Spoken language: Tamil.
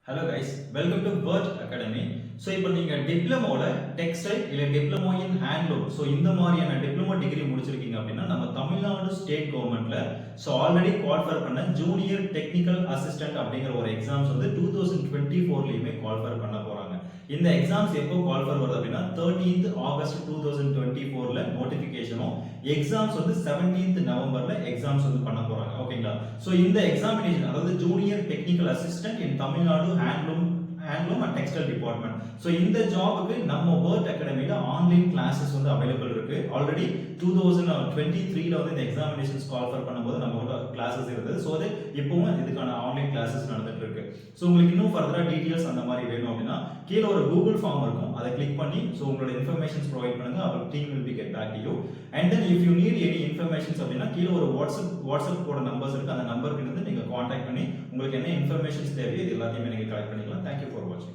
Hello guys, welcome to Verge Academy. So இப்போ நீங்க டிப்ளமோல டெக்ஸ்டைல் இல்ல டிப்ளமோ இன் ஹேண்ட்லூம் ஸோ இந்த மாதிரியான டிப்ளமோ டிகிரி முடிச்சிருக்கீங்க அப்படின்னா நம்ம தமிழ்நாடு ஸ்டேட் கவர்மெண்ட்ல ஸோ ஆல்ரெடி குவாலிஃபை பண்ண ஜூனியர் டெக்னிக்கல் அசிஸ்டன்ட் அப்படிங்கிற ஒரு எக்ஸாம்ஸ் வந்து 2024லயுமே குவாலிஃபை பண்ண போறாங்க. இந்த எக்ஸாம்ஸ் எப்போ குவாலிஃபை வருது அப்படின்னா 13th ஆகஸ்ட் 2024ல நோட்டிபிகேஷனும் எக்ஸாம்ஸ் வந்து 17th நவம்பர்ல எக்ஸாம்ஸ் வந்து பண்ண போறாங்க. ஓகேங்களா? ஸோ இந்த எக்ஸாமினேஷன் அதாவது junior technical assistant in Tamil Nadu handloom and textile department. So இந்த ஜாபுக்கு நம்ம வேர்ட் அகாடமியில் ஆன்லைன் கிளாஸஸ் வந்து அவைலபிள் இருக்கு. ஆல்ரெடி 2023ல வந்து இந்த எக்ஸாமினேஷன்ஸ் குவாலிஃபை பண்ணும்போது நம்ம கிளாஸஸ் இருந்தது. ஸோ அது இப்பவும் இதுக்கான ஆன்லைன் கிளாஸஸ் நடந்துட்டு இருக்கு. ஸோ உங்களுக்கு இன்னும் ஃபர்தரா டீடைல்ஸ் அந்த மாதிரி வேணும் அப்படின்னா கீழே ஒரு கூகுள் ஃபார்ம் இருக்கும், அதை கிளிக் பண்ணி ஸோ உங்களோட இன்ஃபர்மேஷன்ஸ் ப்ரொவைட் பண்ணுங்க. Our team will be get back to you. And then if you need any informations அப்படின்னா கீழே ஒரு வாட்ஸ்அப் கூட நம்பர்ஸ் இருக்கு, அந்த நம்பருக்கு வந்து நீங்க கான்டாக்ட் பண்ணி உங்களுக்கு என்ன இன்ஃபர்மேஷன்ஸ் தேவையோ இது எல்லாத்தையுமே நீங்க கலெக்ட் பண்ணிக்கலாம். தேங்க்யூ ஃபார் வாட்சிங்.